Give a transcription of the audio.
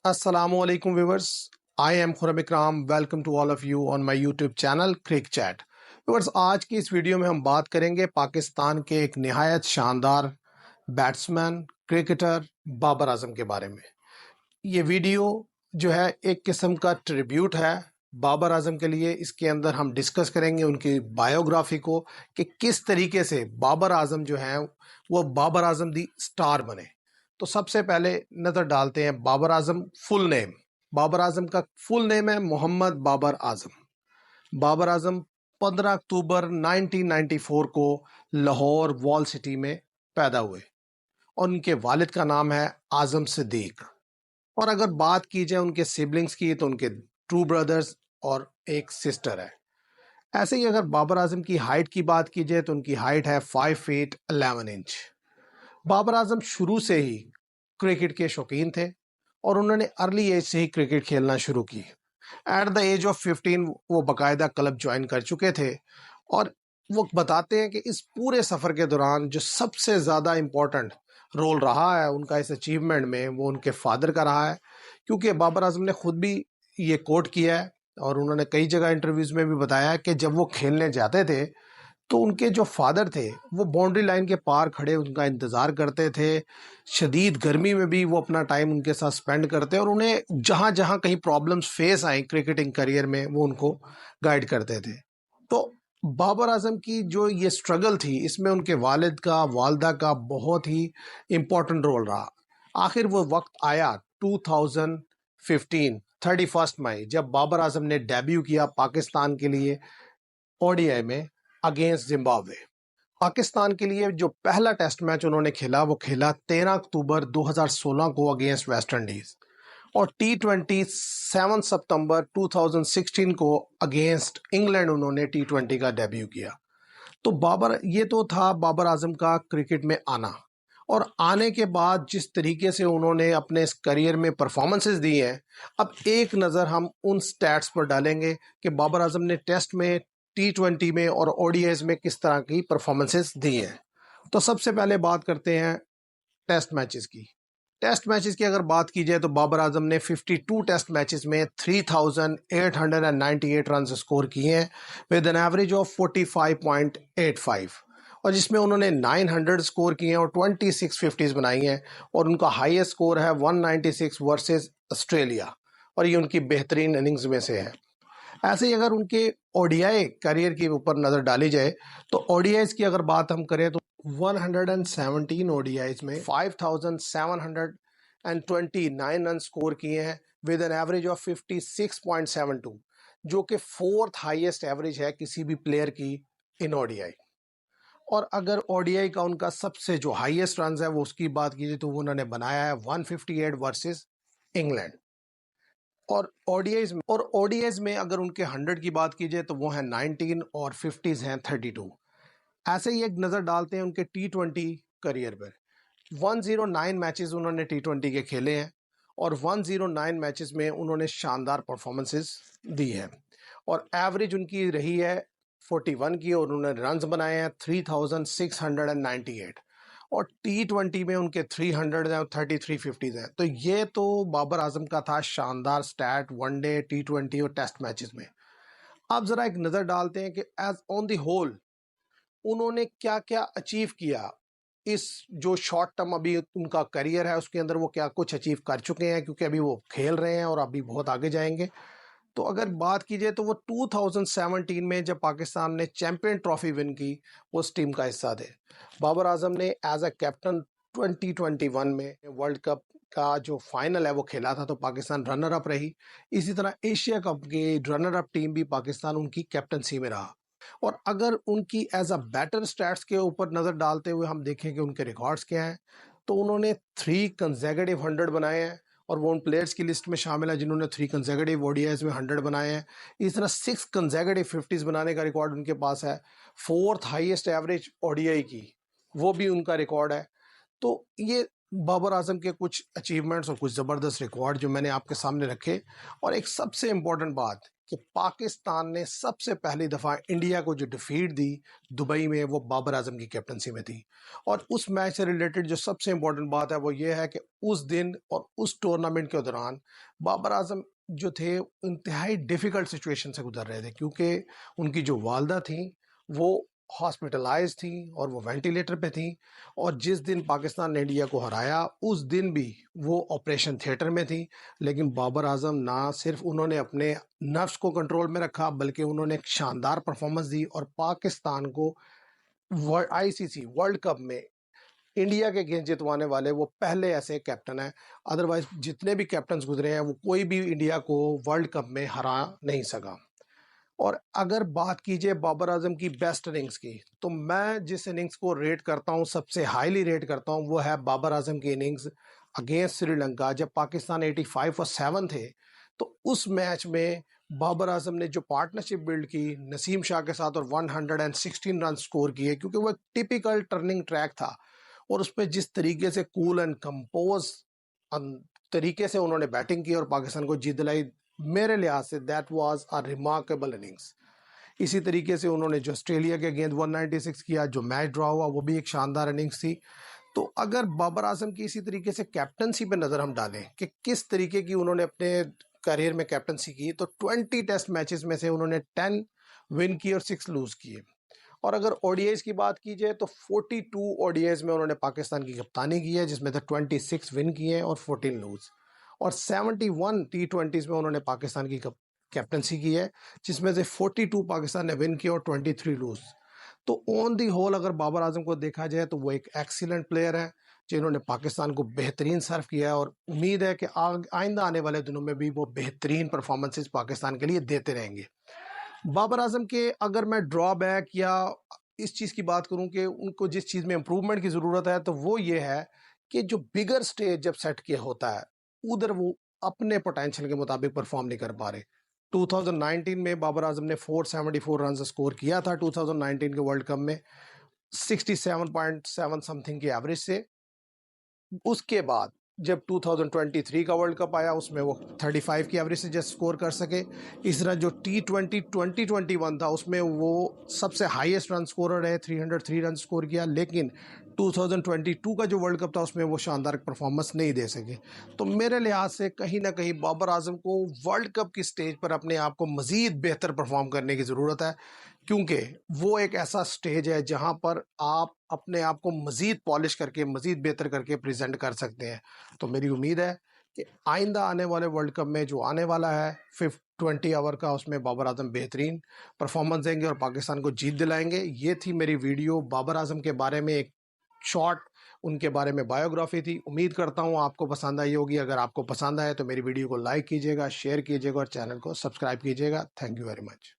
Assalamualaikum viewers. I am Khurram Ikram. Welcome to all of you on my YouTube channel Cric Chat. viewers, आज की इस video में हम बात करेंगे पाकिस्तान के एक निहायत शानदार बैट्समैन क्रिकेटर बाबर आजम के बारे में. ये वीडियो जो है एक किस्म का ट्रिब्यूट है बाबर आजम के लिए. इसके अंदर हम डिस्कस करेंगे उनकी बायोग्राफी को कि किस तरीके से बाबर आजम जो है वो बाबर आजम दी स्टार बने. तो सबसे पहले नज़र डालते हैं बाबर आजम फुल नेम. बाबर आजम का फुल नेम है मोहम्मद बाबर आजम. बाबर आजम 15 अक्टूबर 1994 को लाहौर वॉल सिटी में पैदा हुए और उनके वालिद का नाम है आजम सिद्दीक. और अगर बात की जाए उनके सिबलिंग्स की तो उनके 2 ब्रदर्स और एक सिस्टर है. ऐसे ही अगर बाबर आजम की हाइट की बात की जाए तो उनकी हाइट है 5 फीट 11 इंच. बाबर आजम शुरू से ही क्रिकेट के शौकीन थे और उन्होंने अर्ली एज से ही क्रिकेट खेलना शुरू की. एट द एज ऑफ 15 वो बाकायदा क्लब ज्वाइन कर चुके थे. और वो बताते हैं कि इस पूरे सफ़र के दौरान जो सबसे ज़्यादा इम्पोर्टेंट रोल रहा है उनका इस अचीवमेंट में वो उनके फादर का रहा है. क्योंकि बाबर आजम ने खुद भी ये कोट किया है और उन्होंने कई जगह इंटरव्यूज़ में भी बताया कि जब वो खेलने जाते थे तो उनके जो फादर थे वो बाउंड्री लाइन के पार खड़े उनका इंतज़ार करते थे. शदीद गर्मी में भी वो अपना टाइम उनके साथ स्पेंड करते और उन्हें जहाँ जहाँ कहीं problems face I cricketing career में वो उनको गाइड करते थे. तो बाबर आजम की जो ये स्ट्रगल थी इसमें उनके वालिद का वालदा का बहुत ही इम्पोर्टेंट रोल रहा. आखिर वो वक्त आया 2015 31 मई जब बाबर आजम ने डेब्यू किया पाकिस्तान के लिए ओडीआई में अगेंस्ट जिम्बाब्वे. पाकिस्तान के लिए जो पहला टेस्ट मैच उन्होंने खेला वो खेला 13 अक्टूबर 2016 को अगेंस्ट वेस्ट इंडीज और T20 7 सितंबर 2016 को अगेंस्ट इंग्लैंड उन्होंने T20 का डेब्यू किया. तो ये तो था बाबर आजम का क्रिकेट में आना. और आने के बाद जिस तरीके से उन्होंने अपने इस करियर में परफॉर्मेंसेस दी हैं, अब एक नज़र हम उन स्टैट्स पर डालेंगे कि बाबर आजम ने टेस्ट में T20 में और ओडीआईज में किस तरह की परफॉर्मेंसेस दी हैं. तो सबसे पहले बात करते हैं टेस्ट मैचेस की. टेस्ट मैचेस की अगर बात की जाए तो बाबर आजम ने 52 टेस्ट मैचेस में 3898 रन स्कोर किए हैं विद एन एवरेज ऑफ 45.85 और जिसमें उन्होंने 900 स्कोर किए हैं और 26 50s बनाई हैं और उनका हाईएस्ट स्कोर है 196 वर्सेस ऑस्ट्रेलिया और ये उनकी बेहतरीन इनिंग्स में से है. ऐसे ही अगर उनके ओडीआई करियर के ऊपर नज़र डाली जाए तो ओडीआईज की अगर बात हम करें तो 117 ओडीआईज में 5729 रन स्कोर किए हैं विद एन एवरेज ऑफ 56.72 जो कि 4th हाईएस्ट एवरेज है किसी भी प्लेयर की इन ओडीआई. और अगर ओडीआई का उनका सबसे जो हाईएस्ट रन है वो उसकी बात कीजिए तो वो उन्होंने बनाया है 158 वर्सेस इंग्लैंड. और ओडीआईज में अगर उनके 100 की बात की जाए तो वो हैं 19 और 50s हैं 32. ऐसे ही एक नज़र डालते हैं उनके T20 करियर पर. 109 मैचेस उन्होंने T20 के खेले हैं और 109 मैचेस में उन्होंने शानदार परफॉर्मेंसेस दी हैं और एवरेज उनकी रही है 41 की और उन्होंने रन्स बनाए हैं 3698 और T20 में उनके 300 हैं और 33 50s हैं. तो ये तो बाबर आजम का था शानदार स्टैट वनडे T20 और टेस्ट मैचेस में. अब ज़रा एक नज़र डालते हैं कि एज ऑन द होल उन्होंने क्या क्या अचीव किया. इस जो शॉर्ट टर्म अभी उनका करियर है उसके अंदर वो क्या कुछ अचीव कर चुके हैं क्योंकि अभी वो खेल रहे हैं और अभी बहुत आगे जाएंगे. तो अगर बात की जाए तो वो 2017 में जब पाकिस्तान ने चैंपियन ट्रॉफी विन की उस टीम का हिस्सा थे. बाबर आजम ने एज अ कैप्टन 2021 में वर्ल्ड कप का जो फाइनल है वो खेला था तो पाकिस्तान रनर अप रही. इसी तरह एशिया कप के रनर अप टीम भी पाकिस्तान उनकी कैप्टनसी में रहा. और अगर उनकी एज अ बैटर स्टैट्स के ऊपर नज़र डालते हुए हम देखें कि उनके रिकॉर्ड्स क्या हैं तो उन्होंने 3 कंसेक्यूटिव 100 बनाए हैं और वो उन प्लेयर्स की लिस्ट में शामिल है जिन्होंने 3 कंसेक्यूटिव ओडीआईज में 100 बनाए हैं. इस तरह 6 कंसेक्यूटिव 50s बनाने का रिकॉर्ड उनके पास है. 4th हाईएस्ट एवरेज ओडीआई की वो भी उनका रिकॉर्ड है. तो ये बाबर आजम के कुछ अचीवमेंट्स और कुछ ज़बरदस्त रिकॉर्ड जो मैंने आपके सामने रखे. और एक सबसे इम्पोर्टेंट बात कि पाकिस्तान ने सबसे पहली दफ़ा इंडिया को जो डिफीट दी दुबई में, वो बाबर आजम की कैप्टनसी में थी। और उस मैच से रिलेटेड जो सबसे इम्पोर्टेंट बात है वो ये है कि उस दिन और उस टूर्नामेंट के दौरान बाबर आजम जो थे इंतहाई डिफ़िकल्ट सिचुएशन से गुजर रहे थे, क्योंकि उनकी जो वालदा थी वो हॉस्पिटलाइज थी और वो वेंटिलेटर पे थी। और जिस दिन पाकिस्तान ने इंडिया को हराया उस दिन भी वो ऑपरेशन थिएटर में थी। लेकिन बाबर आजम ना सिर्फ उन्होंने अपने नफ्स को कंट्रोल में रखा, बल्कि उन्होंने एक शानदार परफॉर्मेंस दी और पाकिस्तान को आईसीसी वर्ल्ड कप में इंडिया के अगेंस्ट जितवाने वाले वो पहले ऐसे कैप्टन हैं। अदरवाइज जितने भी कैप्टन गुजरे हैं वो कोई भी इंडिया को वर्ल्ड कप में हरा नहीं सका। और अगर बात कीजिए बाबर आजम की बेस्ट इनिंग्स की, तो मैं जिस इनिंग्स को रेट करता हूँ, सबसे हाईली रेट करता हूँ, वो है बाबर आजम की इनिंग्स अगेंस्ट श्रीलंका, जब पाकिस्तान 85 और 7 थे। तो उस मैच में बाबर आजम ने जो पार्टनरशिप बिल्ड की नसीम शाह के साथ और 116 रन स्कोर किए, क्योंकि वो एक टिपिकल टर्निंग ट्रैक था। और उसमें जिस तरीके से कूल एंड कंपोज तरीके से उन्होंने बैटिंग की और पाकिस्तान को जीत दिलाई, मेरे लिहाज say that was a remarkable innings. इसी तरीके से उन्होंने जो ऑस्ट्रेलिया के अगेंस्ट 196 किया, जो मैच ड्रॉ हुआ, वो भी एक शानदार इनिंग्स थी। तो अगर बाबर आजम की इसी तरीके से कैप्टनसी पे नज़र हम डालें कि किस तरीके की उन्होंने अपने करियर में कैप्टनसी की, तो 20 टेस्ट मैचेस में से उन्होंने 10 विन किए और 6 लूज किए। और अगर ओडीआईज की बात की जाए तो 42 ओडीआईज में उन्होंने पाकिस्तान की कप्तानी की है, जिसमें से 26 विन किए हैं और 14 लूज। और 71 टी20 में उन्होंने पाकिस्तान की कैप्टनसी की है, जिसमें से 42 पाकिस्तान ने विन किए और 23 लूज। तो ऑन दी होल अगर बाबर आजम को देखा जाए तो वो एक एक्सीलेंट प्लेयर है, जिन्होंने पाकिस्तान को बेहतरीन सर्व किया है। और उम्मीद है कि आइंदा आने वाले दिनों में भी वो बेहतरीन परफॉर्मेंसेस पाकिस्तान के लिए देते रहेंगे। बाबर आजम के अगर मैं ड्रॉबैक या इस चीज़ की बात करूं कि उनको जिस चीज़ में इम्प्रूवमेंट की ज़रूरत है, तो वो ये है कि जो बिगर स्टेज जब सेट किया होता है उधर वो अपने पोटेंशियल के मुताबिक परफॉर्म नहीं कर पा रहे। 2019 में बाबर आजम ने 474 रन स्कोर किया था 2019 के वर्ल्ड कप में 67.7 समथिंग की एवरेज से। उसके बाद जब 2023 का वर्ल्ड कप आया उसमें वो 35 की एवरेज से जस्ट स्कोर कर सके। इस तरह जो T20 2021 था उसमें वो सबसे हाईएस्ट रन स्कोरर है, 303 रन स्कोर किया। लेकिन 2022 का जो वर्ल्ड कप था उसमें वो शानदार परफॉर्मेंस नहीं दे सके। तो मेरे लिहाज से कहीं ना कहीं बाबर आजम को वर्ल्ड कप की स्टेज पर अपने आप को मज़ीद बेहतर परफॉर्म करने की ज़रूरत है, क्योंकि वो एक ऐसा स्टेज है जहां पर आप अपने आप को मज़ीद पॉलिश करके मज़ीद बेहतर करके प्रेजेंट कर सकते हैं। तो मेरी उम्मीद है कि आइंदा आने वाले वर्ल्ड कप में जो आने वाला है 20 ओवर का, उसमें बाबर आजम बेहतरीन परफॉर्मेंस देंगे और पाकिस्तान को जीत दिलाएंगे। ये थी मेरी वीडियो बाबर आजम के बारे में, एक शॉर्ट उनके बारे में बायोग्राफी थी। उम्मीद करता हूँ आपको पसंद आई होगी। अगर आपको पसंद आए तो मेरी वीडियो को लाइक कीजिएगा, शेयर कीजिएगा और चैनल को सब्सक्राइब कीजिएगा। Thank you very much.